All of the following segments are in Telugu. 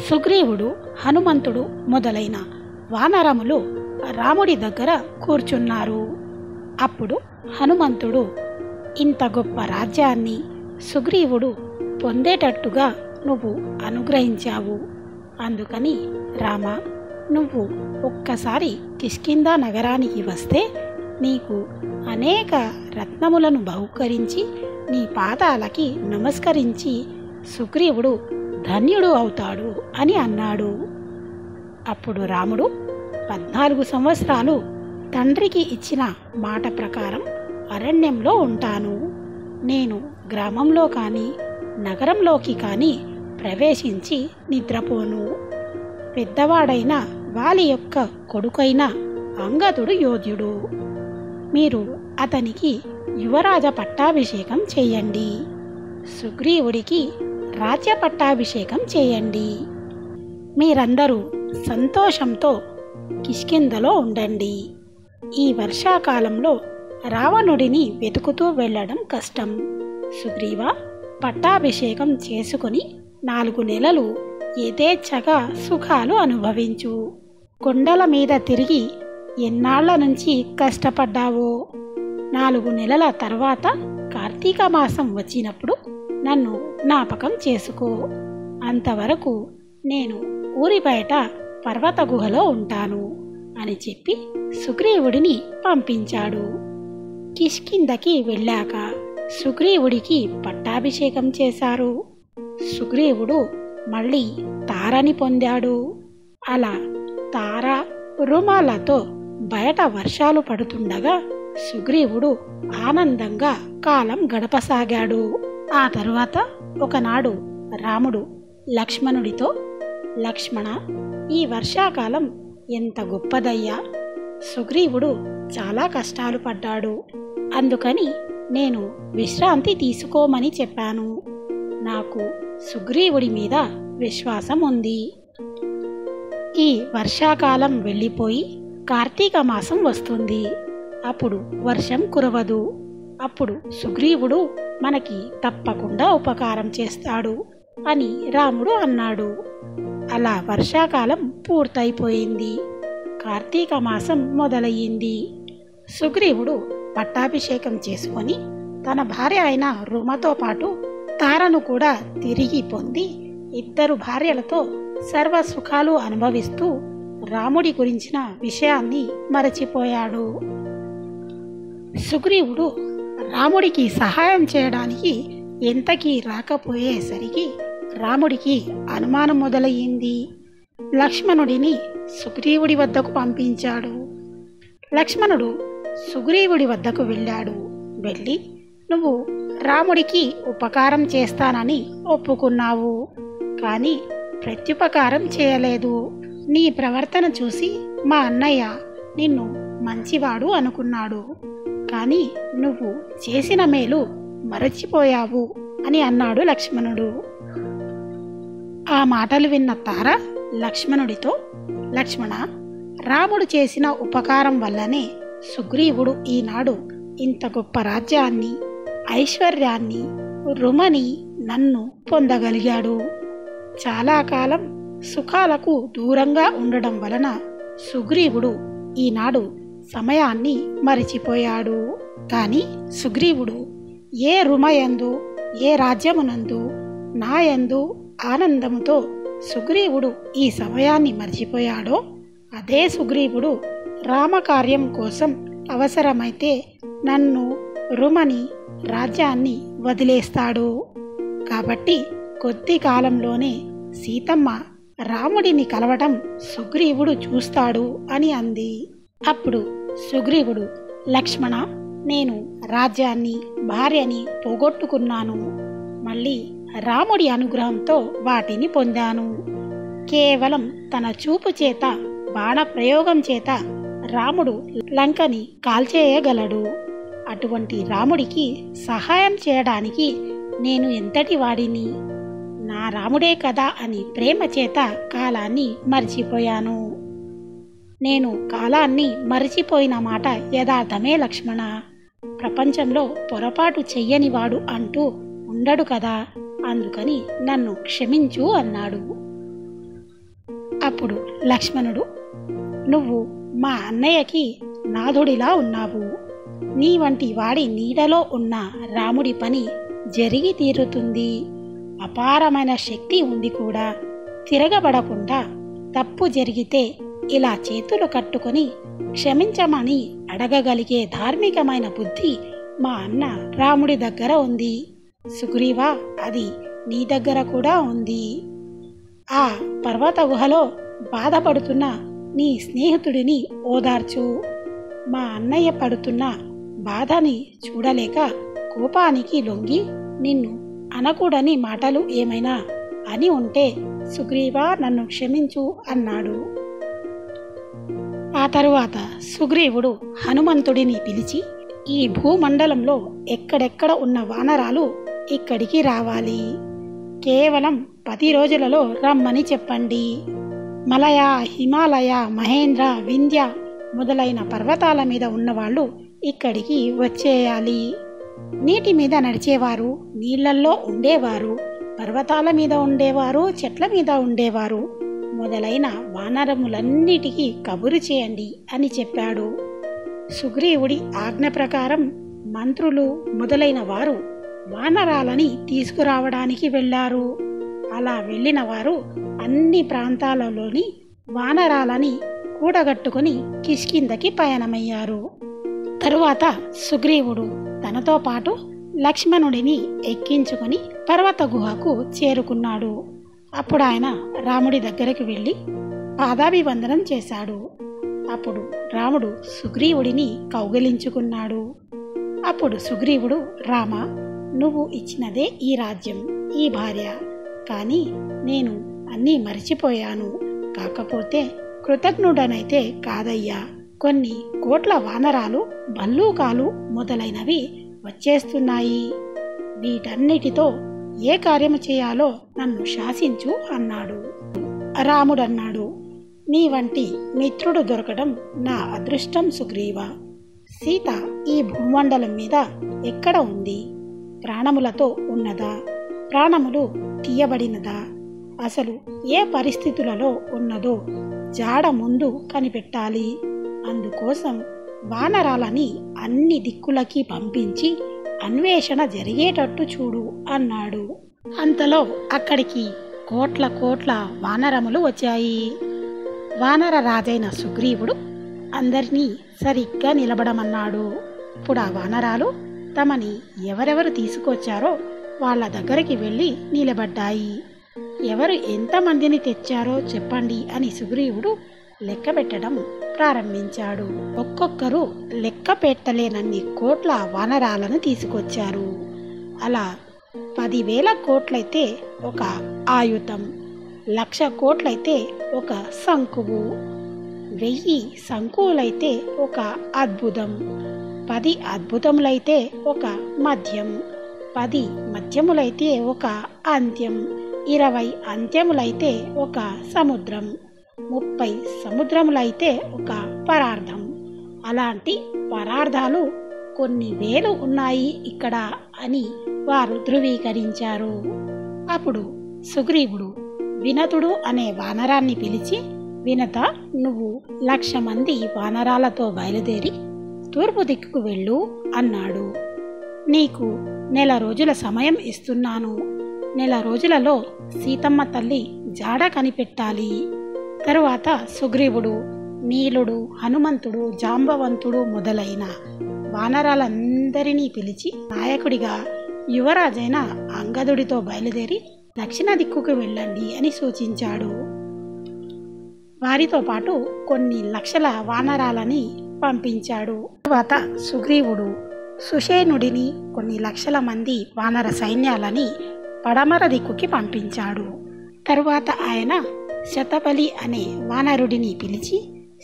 సుగ్రీవుడు, హనుమంతుడు మొదలైన వానరములు రాముడి దగ్గర కూర్చున్నారు. అప్పుడు హనుమంతుడు, ఇంత గొప్ప రాజ్యాన్ని సుగ్రీవుడు పొందేటట్టుగా నువ్వు అనుగ్రహించావు. అందుకని రామా, నువ్వు ఒక్కసారి కిష్కింధ నగరానికి వస్తే నీకు అనేక రత్నములను బహుకరించి నీ పాదాలకి నమస్కరించి సుగ్రీవుడు ధన్యుడు అవుతాడు అని అన్నాడు. అప్పుడు రాముడు, 14 సంవత్సరాలు తండ్రికి ఇచ్చిన మాట ప్రకారం అరణ్యంలో ఉంటాను. నేను గ్రామంలో కానీ నగరంలోకి కానీ ప్రవేశించి నిద్రపోను. పెద్దవాడైన వాలి యొక్క కొడుకైన అంగదుడు యోధ్యుడు. మీరు అతనికి యువరాజ పట్టాభిషేకం చేయండి. సుగ్రీవుడికి రాజ్య పట్టాభిషేకం చేయండి. మీరందరూ సంతోషంతో కిష్కింధలో ఉండండి. ఈ వర్షాకాలంలో రావణుడిని వెతుకుతూ వెళ్ళడం కష్టం. సుగ్రీవ, పట్టాభిషేకం చేసుకుని 4 నెలలు యథేచ్ఛగా సుఖాలు అనుభవించు. కొండల మీద తిరిగి ఎన్నాళ్ల నుంచి కష్టపడ్డావో. 4 నెలల తర్వాత కార్తీక మాసం వచ్చినప్పుడు నన్ను జ్ఞాపకం చేసుకో. అంతవరకు నేను ఊరి బయట పర్వత గుహలో ఉంటాను అని చెప్పి సుగ్రీవుడిని పంపించాడు. కిష్కింధకి వెళ్ళాక సుగ్రీవుడికి పట్టాభిషేకం చేశారు. సుగ్రీవుడు మళ్ళీ తారని పొందాడు. అలా తార, రుమాలతో బయట వర్షాలు పడుతుండగా సుగ్రీవుడు ఆనందంగా కాలం గడపసాగాడు. ఆ తరువాత ఒకనాడు రాముడు లక్ష్మణుడితో, లక్ష్మణ, ఈ వర్షాకాలం ఎంత గొప్పదయ్యా. సుగ్రీవుడు చాలా కష్టాలు పడ్డాడు. అందుకని నేను విశ్రాంతి తీసుకోమని చెప్పాను. నాకు సుగ్రీవుడి మీద విశ్వాసం ఉంది. ఈ వర్షాకాలం వెళ్ళిపోయి కార్తీక మాసం వస్తుంది. అప్పుడు వర్షం కురవదు. అప్పుడు సుగ్రీవుడు మనకి తప్పకుండా ఉపకారం చేస్తాడు అని రాముడు అన్నాడు. అలా వర్షాకాలం పూర్తయిపోయింది. కార్తీక మాసం మొదలయ్యింది. సుగ్రీవుడు పట్టాభిషేకం చేసుకొని తన భార్య అయిన రుమతో పాటు తారను కూడా తిరిగి పొంది 2 భార్యలతో సర్వ సుఖాలు అనుభవిస్తూ రాముడి గురించిన విషయాన్ని మరచిపోయాడు. సుగ్రీవుడు రాముడికి సహాయం చేయడానికి ఎంతకీ రాకపోయేసరికి రాముడికి అనుమానం మొదలయ్యింది. లక్ష్మణుడిని సుగ్రీవుడి వద్దకు పంపించాడు. లక్ష్మణుడు సుగ్రీవుడి వద్దకు వెళ్ళాడు. వెళ్ళి, నువ్వు రాముడికి ఉపకారం చేస్తానని ఒప్పుకున్నావు, కానీ ప్రత్యుపకారం చేయలేదు. నీ ప్రవర్తన చూసి మా అన్నయ్య నిన్ను మంచివాడు అనుకున్నాడు, కానీ నువ్వు చేసిన మేలు మరచిపోయావు అని అన్నాడు లక్ష్మణుడు. ఆ మాటలు విన్న తార లక్ష్మణుడితో, లక్ష్మణ, రాముడు చేసిన ఉపకారం వల్లనే సుగ్రీవుడు ఈనాడు ఇంత గొప్ప రాజ్యాన్ని, ఐశ్వర్యాన్ని, రుమని నన్ను పొందగలిగాడు. చాలా కాలం సుఖాలకు దూరంగా ఉండడం వలన సుగ్రీవుడు ఈనాడు సమయాన్ని మరిచిపోయాడు. కానీ సుగ్రీవుడు ఏ రుమయందు, ఏ రాజ్యమునందు నాయందు ఆనందముతో సుగ్రీవుడు ఈ సమయాన్ని మర్చిపోయాడో, అదే సుగ్రీవుడు రామకార్యం కోసం అవసరమైతే నన్ను, రుమని, రాజ్యాన్ని వదిలేస్తాడు. కాబట్టి కొద్ది కాలంలోనే సీతమ్మ రాముడిని కలవడం సుగ్రీవుడు చూస్తాడు అని అంది. అప్పుడు సుగ్రీవుడు, లక్ష్మణ, నేను రాజ్యాన్ని, భార్యని పోగొట్టుకున్నాను. మళ్ళీ రాముడి అనుగ్రహంతో వాటిని పొందాను. కేవలం తన చూపు చేత, బాణ ప్రయోగం చేత రాముడు లంకని కాల్చేయగలడు. అటువంటి రాముడికి సహాయం చేయడానికి నేను ఎంతటి వాడిని. నా రాముడే కదా అని ప్రేమ చేత కాలాన్ని మర్చిపోయాను. నేను కాలాన్ని మరిచిపోయిన మాట యథార్థమే లక్ష్మణ. ప్రపంచంలో పొరపాటు చెయ్యనివాడు అంటూ ఉండడు కదా, అందుకని నన్ను క్షమించు అన్నాడు. అప్పుడు లక్ష్మణుడు, నువ్వు మా అన్నయ్యకి నాథుడిలా ఉన్నావు. నీ వంటి వాడి నీడలో ఉన్న రాముడి పని జరిగి తీరుతుంది. అపారమైన శక్తి ఉంది కూడా. తిరగబడకుండా తప్పు జరిగితే ఇలా చేతులు కట్టుకొని క్షమించమని అడగగలిగే ధార్మికమైన బుద్ధి మా అన్న రాముడి దగ్గర ఉంది. సుగ్రీవా, అది నీ దగ్గర కూడా ఉంది. ఆ పర్వత గుహలో బాధపడుతున్న నీ స్నేహితుడిని ఓదార్చు. మా అన్నయ్య పడుతున్న బాధని చూడలేక కోపానికి లొంగి నిన్ను అనకూడని మాటలు ఏమైనా అని ఉంటే సుగ్రీవా నన్ను క్షమించు అన్నాడు. ఆ తరువాత సుగ్రీవుడు హనుమంతుడిని పిలిచి, ఈ భూమండలంలో ఎక్కడెక్కడ ఉన్న వానరాలు ఇక్కడికి రావాలి. కేవలం 10 రోజులలో రమ్మని చెప్పండి. మలయ, హిమాలయ, మహేంద్ర, వింధ్య మొదలైన పర్వతాల మీద ఉన్నవాళ్ళు ఇక్కడికి వచ్చేయాలి. నీటి మీద నడిచేవారు, నీళ్లల్లో ఉండేవారు, పర్వతాల మీద ఉండేవారు, చెట్ల మీద ఉండేవారు మొదలైన వానరములన్నిటికీ కబురు చేయండి అని చెప్పాడు. సుగ్రీవుడి ఆజ్ఞ ప్రకారం మంత్రులు మొదలైన వారు వానరాలని తీసుకురావడానికి వెళ్ళారు. అలా వెళ్ళిన వారు అన్ని ప్రాంతాలలోని వానరాలని కూడగట్టుకుని కిష్కింధకి పయనమయ్యారు. తరువాత సుగ్రీవుడు తనతో పాటు లక్ష్మణుడిని ఎక్కించుకొని పర్వత గుహకు చేరుకున్నాడు. అప్పుడు ఆయన రాముడి దగ్గరికి వెళ్ళి పాదాభివందనం చేశాడు. అప్పుడు రాముడు సుగ్రీవుడిని కౌగిలించుకున్నాడు. అప్పుడు సుగ్రీవుడు, రామ, నువ్వు ఇచ్చినదే ఈ రాజ్యం, ఈ భార్య. కానీ నేను అన్నీ మరిచిపోయాను. కాకపోతే కృతజ్ఞుడనైతే కాదయ్యా. కొన్ని కోట్ల వానరాలు, భల్లూకాలు మొదలైనవి వచ్చేస్తున్నాయి. వీటన్నిటితో ఏ కార్యము చేయాలో నన్ను శాసించు అన్నాడు. రాముడన్నాడు, నీ వంటి మిత్రుడు దొరకడం నా అదృష్టం సుగ్రీవ. సీత ఈ భూమండలం మీద ఎక్కడ ఉంది? ప్రాణములతో ఉన్నదా? ప్రాణములు తీయబడినదా? అసలు ఏ పరిస్థితులలో ఉన్నదో జాడ ముందు కనిపెట్టాలి. అందుకోసం వానరాలని అన్ని దిక్కులకి పంపించి అన్వేషణ జరిగేటట్టు చూడు అన్నాడు. అంతలో అక్కడికి కోట్ల కోట్ల వానరములు వచ్చాయి. వానర రాజైన సుగ్రీవుడు అందరినీ సరిగ్గా నిలబడమన్నాడు. ఇప్పుడు ఆ వానరాలు తమని ఎవరెవరు తీసుకొచ్చారో వాళ్ళ దగ్గరికి వెళ్ళి నిలబడ్డాయి. ఎవరు ఎంతమందిని తెచ్చారో చెప్పండి అని సుగ్రీవుడు లెక్క పెట్టడం ప్రారంభించాడు. ఒక్కొక్కరు లెక్క పెట్టలేనన్ని కోట్ల వానరాలను తీసుకొచ్చారు. అలా 10,000 కోట్లయితే ఒక ఆయుధం, 1,00,000 కోట్లయితే ఒక శంకువు, 1000 శంకువులైతే ఒక అద్భుతం, 10 అద్భుతములైతే ఒక మద్యం, 10 మద్యములైతే ఒక అంత్యం, 20 అంత్యములైతే ఒక సముద్రం, 30 సముద్రములైతే ఒక పరార్థం. అలాంటి పరార్థాలు కొన్ని వేలు ఉన్నాయి ఇక్కడ అని వారు ధృవీకరించారు. అప్పుడు సుగ్రీవుడు వినతుడు అనే వానరాన్ని పిలిచి, వినత, నువ్వు 1,00,000 మంది వానరాలతో బయలుదేరి తూర్పు దిక్కుకు వెళ్ళు అన్నాడు. నీకు 1 రోజుల సమయం ఇస్తున్నాను. 1 రోజులలో సీతమ్మ తల్లి జాడ కనిపెట్టాలి. తరువాత సుగ్రీవుడు, నీలుడు, హనుమంతుడు, జాంబవంతుడు మొదలైన వానరాలందరినీ పిలిచి నాయకుడిగా యువరాజైన అంగదుడితో బయలుదేరి దక్షిణ దిక్కుకు వెళ్ళండి అని సూచించాడు. వారితో పాటు కొన్ని లక్షల వానరాలని పంపించాడు. తరువాత సుగ్రీవుడు సుషేనుడిని కొన్ని లక్షల మంది వానర సైన్యాలని పడమర దిక్కుకి పంపించాడు. తరువాత ఆయన శతబలి అనే వానరుడిని పిలిచి,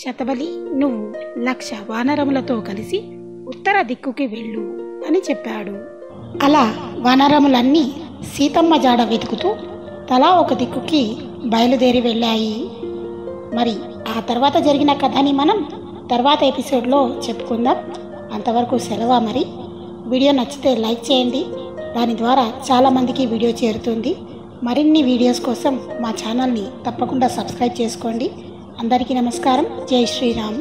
శతబలి, నువ్వు 1,00,000 వానరములతో కలిసి ఉత్తర దిక్కుకి వెళ్ళు అని చెప్పాడు. అలా వానరములన్నీ సీతమ్మ జాడ వెతుకుతూ తలా ఒక దిక్కుకి బయలుదేరి వెళ్ళాయి. మరి ఆ తర్వాత జరిగిన కథని మనం తర్వాత ఎపిసోడ్లో చెప్పుకుందాం. అంతవరకు సెలవు. మరి వీడియో నచ్చితే లైక్ చేయండి. దాని ద్వారా చాలామందికి వీడియో చేరుతుంది. మరిన్ని వీడియోస్ కోసం మా ఛానల్ని తప్పకుండా సబ్స్క్రైబ్ చేసుకోండి. అందరికీ నమస్కారం. జై శ్రీరామ్.